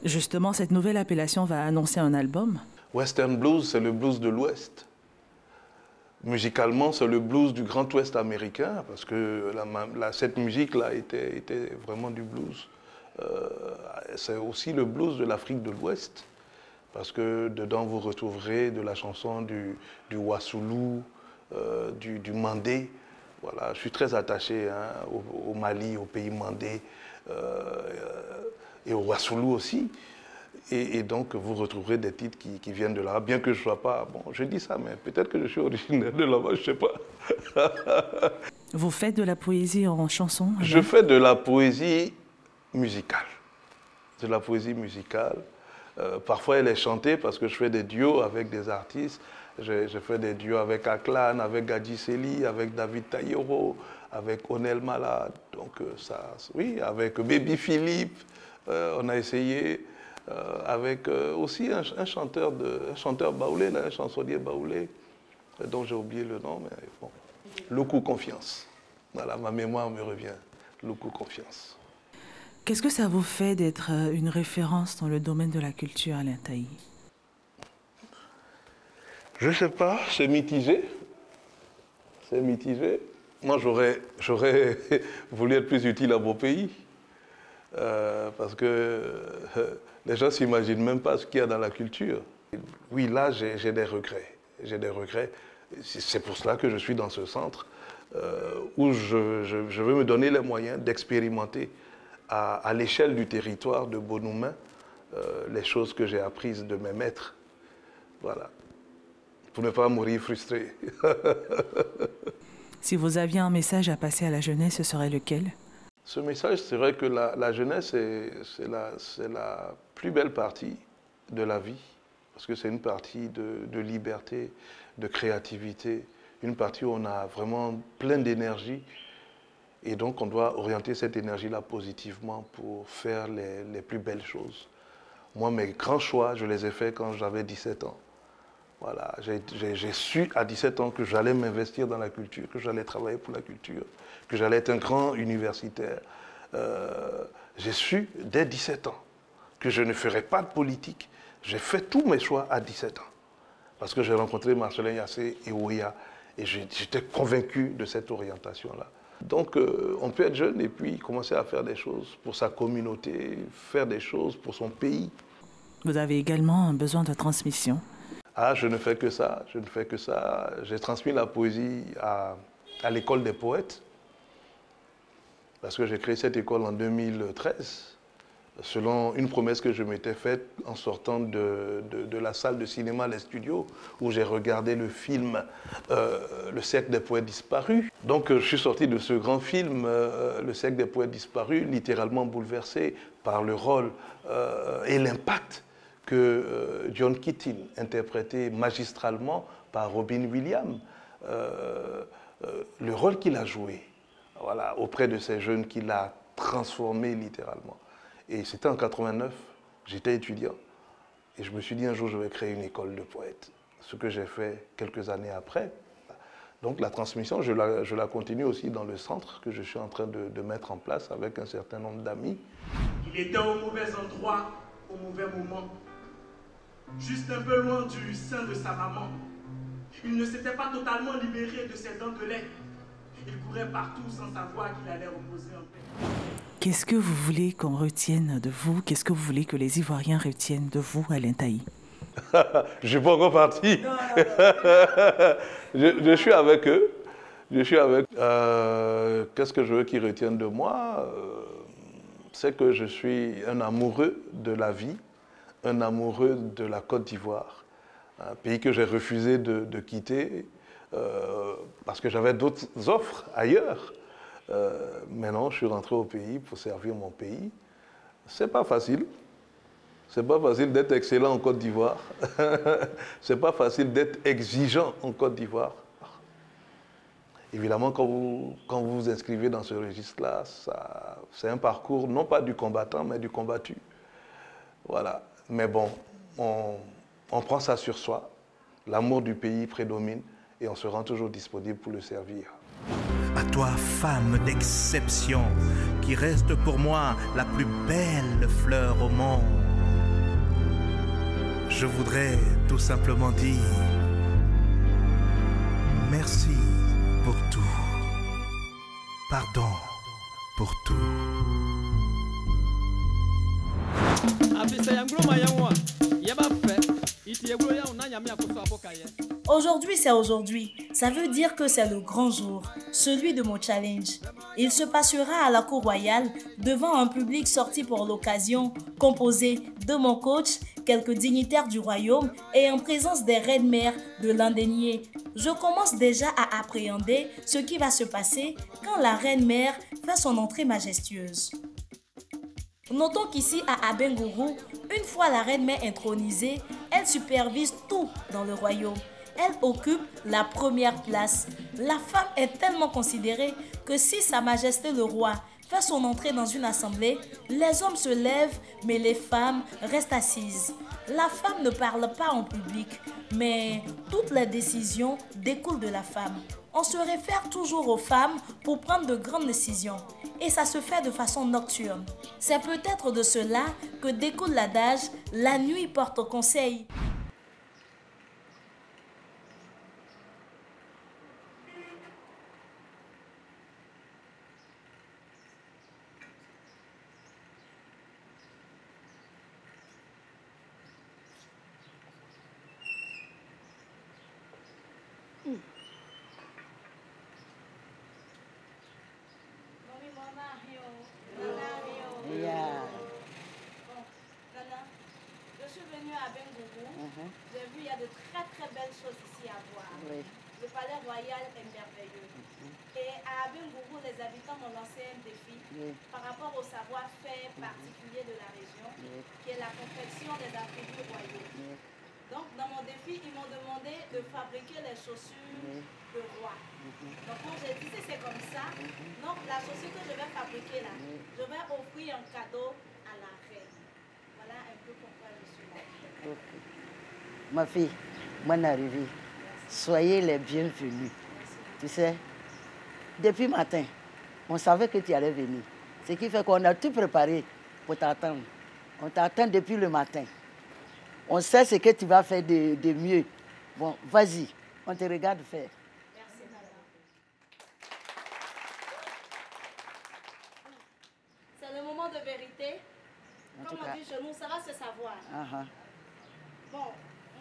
Justement, cette nouvelle appellation va annoncer un album. Western Blues, c'est le blues de l'Ouest. Musicalement, c'est le blues du Grand Ouest américain, parce que cette musique-là était vraiment du blues. C'est aussi le blues de l'Afrique de l'Ouest, parce que dedans, vous retrouverez de la chanson du Wassoulou, du Mandé. Voilà, je suis très attaché au Mali, au pays Mandé, et au Wassoulou aussi. Et donc, vous retrouverez des titres qui viennent de là, bien que je ne sois pas... Bon, je dis ça, mais peut-être que je suis originaire de là-bas, je ne sais pas. Vous faites de la poésie en chanson? Je fais de la poésie musicale. De la poésie musicale. Parfois, elle est chantée parce que je fais des duos avec des artistes. Je fais des duos avec Aklan, avec Gadji Seli, avec David Taïro, avec Onel Malade. Donc, ça, oui, avec Baby Philippe, on a essayé... avec aussi un chanteur baoulé, un chansonnier baoulé, dont j'ai oublié le nom, mais bon. Loukou Confiance. Voilà, ma mémoire me revient. Loukou Confiance. Qu'est-ce que ça vous fait d'être une référence dans le domaine de la culture, Alain Taï? Je ne sais pas, c'est mitigé. C'est mitigé. Moi, j'aurais voulu être plus utile à mon pays. Parce que les gens ne s'imaginent même pas ce qu'il y a dans la culture. Oui, là, j'ai des regrets. J'ai des regrets. C'est pour cela que je suis dans ce centre où je veux me donner les moyens d'expérimenter à l'échelle du territoire de Bonoumen les choses que j'ai apprises de mes maîtres. Voilà. Pour ne pas mourir frustré. Si vous aviez un message à passer à la jeunesse, ce serait lequel? Ce message serait que la jeunesse, c'est la plus belle partie de la vie, parce que c'est une partie de liberté, de créativité, une partie où on a vraiment plein d'énergie, et donc on doit orienter cette énergie-là positivement pour faire les plus belles choses. Moi, mes grands choix, je les ai faits quand j'avais 17 ans. Voilà, j'ai su à 17 ans que j'allais m'investir dans la culture, que j'allais travailler pour la culture, que j'allais être un grand universitaire. J'ai su dès 17 ans que je ne ferais pas de politique. J'ai fait tous mes choix à 17 ans. Parce que j'ai rencontré Marcelin Yassé et Ouya, et j'étais convaincu de cette orientation-là. Donc on peut être jeune et puis commencer à faire des choses pour sa communauté, faire des choses pour son pays. Vous avez également un besoin de transmission. Ah, je ne fais que ça, je ne fais que ça. J'ai transmis la poésie à l'école des poètes, parce que j'ai créé cette école en 2013. selon une promesse que je m'étais faite en sortant de la salle de cinéma Les Studios, où j'ai regardé le film Le Cercle des Poètes Disparus. Donc je suis sorti de ce grand film, Le Cercle des Poètes Disparus, littéralement bouleversé par le rôle et l'impact que John Keating, interprété magistralement par Robin Williams, le rôle qu'il a joué, voilà, auprès de ces jeunes qu'il a transformés littéralement. Et c'était en 89, j'étais étudiant. Et je me suis dit un jour, je vais créer une école de poètes. Ce que j'ai fait quelques années après. Donc la transmission, je la continue aussi dans le centre que je suis en train de mettre en place avec un certain nombre d'amis. Il était au mauvais endroit, au mauvais moment. Juste un peu loin du sein de sa maman. Il ne s'était pas totalement libéré de ses dents de lait. Il courait partout sans savoir qu'il allait reposer en paix. Qu'est-ce que vous voulez qu'on retienne de vous? Qu'est-ce que vous voulez que les Ivoiriens retiennent de vous, Alain Taï? Je suis pas encore parti. Je suis avec eux. Je suis avec. Qu'est-ce que je veux qu'ils retiennent de moi? C'est que je suis un amoureux de la vie, un amoureux de la Côte d'Ivoire, un pays que j'ai refusé de quitter parce que j'avais d'autres offres ailleurs. Maintenant, je suis rentré au pays pour servir mon pays. C'est pas facile. C'est pas facile d'être excellent en Côte d'Ivoire. C'est pas facile d'être exigeant en Côte d'Ivoire. Évidemment, quand vous vous inscrivez dans ce registre-là, c'est un parcours non pas du combattant, mais du combattu. Voilà. Mais bon, on prend ça sur soi. L'amour du pays prédomine et on se rend toujours disponible pour le servir. À toi, femme d'exception, qui reste pour moi la plus belle fleur au monde, je voudrais tout simplement dire merci pour tout, pardon pour tout. Aujourd'hui, c'est aujourd'hui. Ça veut dire que c'est le grand jour, celui de mon challenge. Il se passera à la cour royale devant un public sorti pour l'occasion, composé de mon coach, quelques dignitaires du royaume et en présence des reines-mères de Landénier. Je commence déjà à appréhender ce qui va se passer quand la reine-mère fait son entrée majestueuse. Notons qu'ici à Abengourou, une fois la reine-mère intronisée, elle supervise tout dans le royaume. Elle occupe la première place. La femme est tellement considérée que si Sa Majesté le roi fait son entrée dans une assemblée, les hommes se lèvent mais les femmes restent assises. La femme ne parle pas en public, mais toutes les décisions découlent de la femme. On se réfère toujours aux femmes pour prendre de grandes décisions. Et ça se fait de façon nocturne. C'est peut-être de cela que découle l'adage « La nuit porte conseil ». Je suis venue à Abengourou. J'ai vu, il y a de très belles choses ici à voir. Oui. Le palais royal est merveilleux. Et à Abengourou, les habitants m'ont lancé un défi par rapport au savoir-faire particulier de la région, qui est la confection des attributs royaux. Donc, dans mon défi, ils m'ont demandé de fabriquer les chaussures de roi. Donc, quand j'ai dit, si c'est comme ça, donc la chaussure que je vais fabriquer là, je vais offrir un cadeau à la reine. Voilà un peu pourquoi je suis là. Okay. Ma fille, bonne arrivée. Soyez les bienvenus. Tu sais, depuis matin, on savait que tu allais venir. Ce qui fait qu'on a tout préparé pour t'attendre. On t'attend depuis le matin. On sait ce que tu vas faire de mieux. Bon, vas-y, on te regarde faire. Merci, madame. C'est le moment de vérité. Comme on dit chez nous, ça va se savoir. Bon,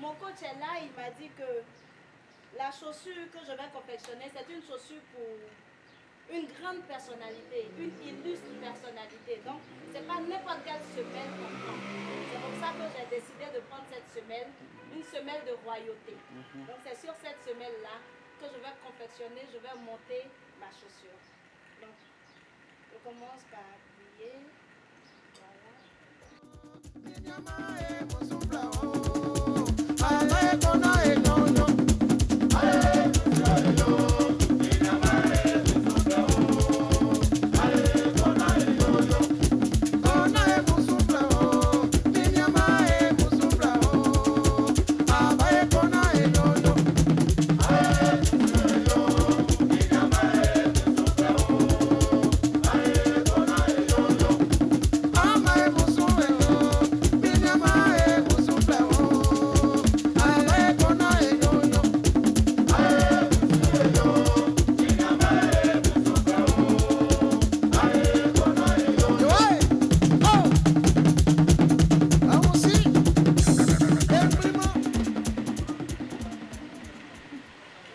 mon coach est là, il m'a dit que la chaussure que je vais confectionner, c'est une chaussure une grande personnalité, une illustre personnalité. Donc, ce n'est pas n'importe quelle semelle qu'on prend. C'est pour ça que j'ai décidé de prendre cette semelle, une semelle de royauté. Donc, c'est sur cette semelle-là que je vais confectionner, je vais monter ma chaussure. Donc, je commence par plier.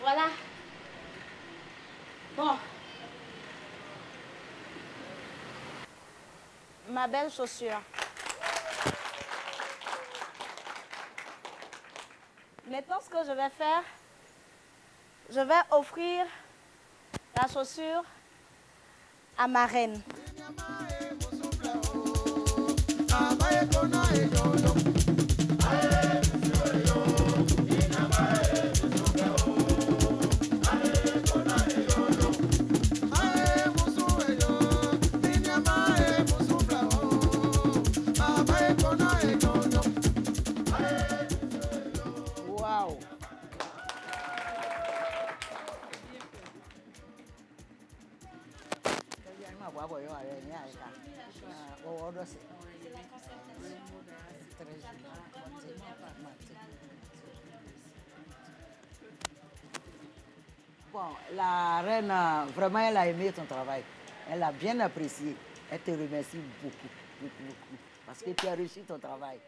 Voilà. Bon. Ma belle chaussure. Maintenant, ce que je vais faire, je vais offrir la chaussure à ma reine. Wow. Bon, la reine, vraiment, elle a aimé ton travail. Elle a bien apprécié. Elle te remercie beaucoup, beaucoup, beaucoup. Parce que tu as réussi ton travail.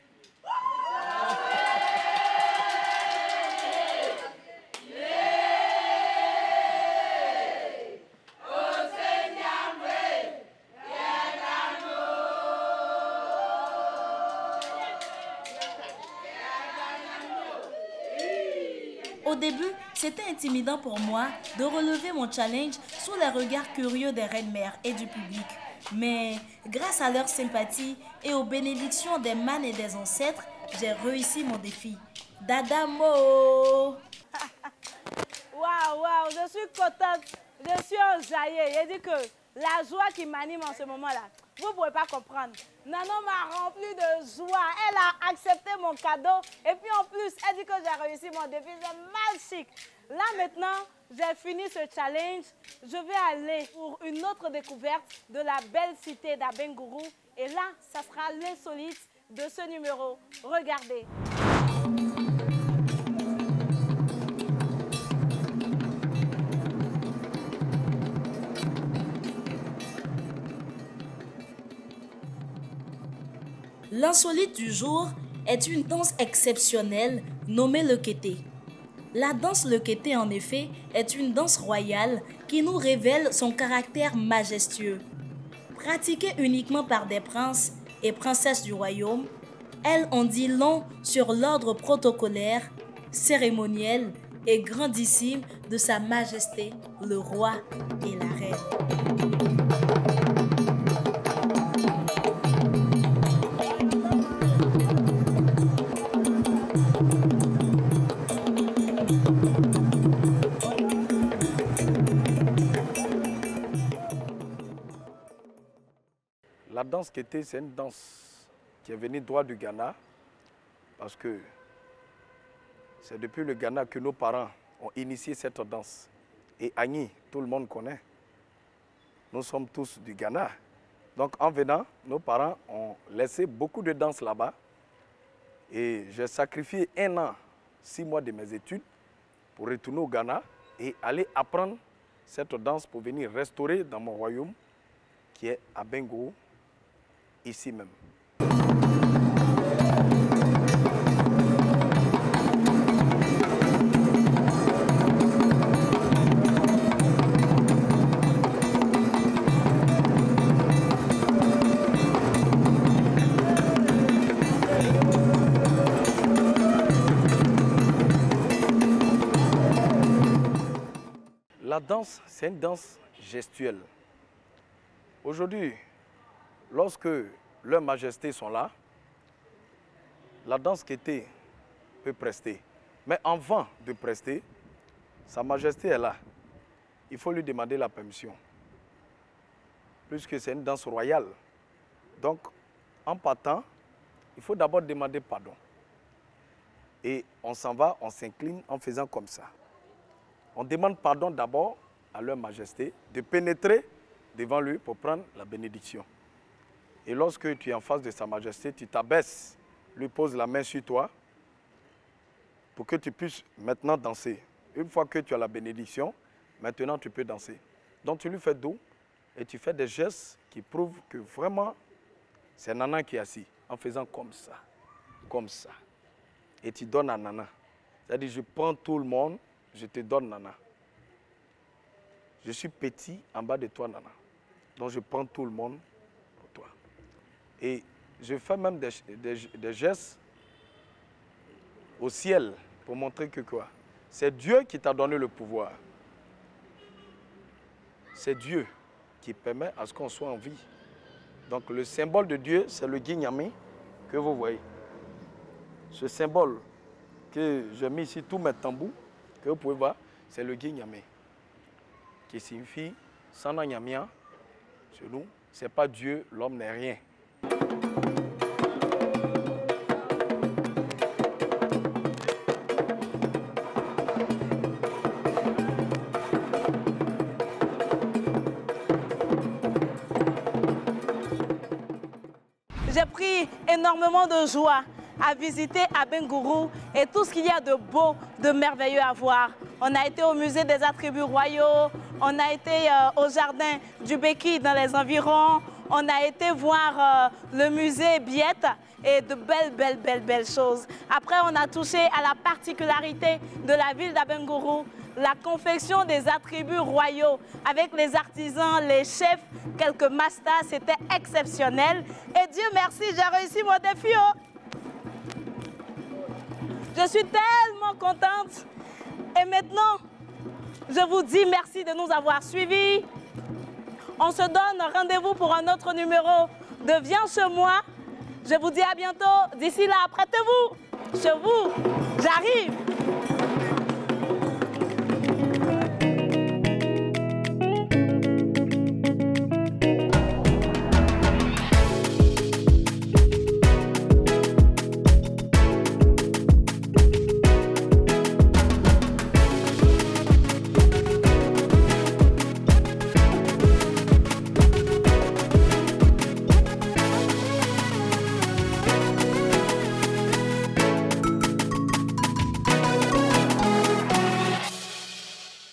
Au début, c'était intimidant pour moi de relever mon challenge sous les regards curieux des reines-mères et du public. Mais grâce à leur sympathie et aux bénédictions des mânes et des ancêtres, j'ai réussi mon défi. Dadamo! Waouh, waouh, je suis contente, je suis enjaillée. Il dit que la joie qui m'anime en ce moment-là, vous ne pouvez pas comprendre. Nanon m'a rempli de joie. Elle a accepté mon cadeau. Et puis en plus, elle dit que j'ai réussi mon défi. C'est magique. Là maintenant, j'ai fini ce challenge. Je vais aller pour une autre découverte de la belle cité d'Abengourou. Et là, ça sera l'insolite de ce numéro. Regardez. L'insolite du jour est une danse exceptionnelle nommée le kété. La danse le kété, en effet, est une danse royale qui nous révèle son caractère majestueux. Pratiquée uniquement par des princes et princesses du royaume, elle en dit long sur l'ordre protocolaire, cérémoniel et grandissime de Sa Majesté, le roi et la reine. La danse kété, c'est une danse qui est venue droit du Ghana, parce que c'est depuis le Ghana que nos parents ont initié cette danse. Et Agni, tout le monde connaît. Nous sommes tous du Ghana. Donc en venant, nos parents ont laissé beaucoup de danse là-bas. Et j'ai sacrifié 1 an, 6 mois de mes études pour retourner au Ghana et aller apprendre cette danse pour venir restaurer dans mon royaume, qui est à Abengourou, ici même. La danse, c'est une danse gestuelle. Aujourd'hui, lorsque leurs majestés sont là, la danse Kété peut prester. Mais avant de prester, Sa Majesté est là. Il faut lui demander la permission. Puisque c'est une danse royale. Donc, en partant, il faut d'abord demander pardon. Et on s'en va, on s'incline en faisant comme ça. On demande pardon d'abord à leur majesté de pénétrer devant lui pour prendre la bénédiction. Et lorsque tu es en face de sa majesté, tu t'abaisses, lui poses la main sur toi pour que tu puisses maintenant danser. Une fois que tu as la bénédiction, maintenant tu peux danser. Donc tu lui fais dos et tu fais des gestes qui prouvent que vraiment c'est Nana qui est assis, en faisant comme ça, comme ça. Et tu donnes à Nana. C'est-à-dire, je prends tout le monde, je te donne Nana. Je suis petit en bas de toi, Nana. Donc je prends tout le monde pour toi. Et je fais même des gestes au ciel pour montrer que quoi? C'est Dieu qui t'a donné le pouvoir. C'est Dieu qui permet à ce qu'on soit en vie. Donc le symbole de Dieu, c'est le guignamé que vous voyez. Ce symbole que j'ai mis ici, tous mes tambours, que vous pouvez voir, c'est le guignamé, qui signifie Sana Nyamia. Chez nous, ce n'est pas Dieu, l'homme n'est rien. J'ai pris énormément de joie à visiter Abengourou et tout ce qu'il y a de beau, de merveilleux à voir. On a été au musée des attributs royaux, on a été au jardin du Béki dans les environs, on a été voir le musée Biette et de belles choses. Après, on a touché à la particularité de la ville d'Abengourou, la confection des attributs royaux avec les artisans, les chefs, quelques mastas, c'était exceptionnel. Et Dieu merci, j'ai réussi mon défi. Oh. Je suis tellement contente. Et maintenant, je vous dis merci de nous avoir suivis. On se donne rendez-vous pour un autre numéro de Viens chez moi. Je vous dis à bientôt. D'ici là, apprêtez-vous. Chez vous, j'arrive.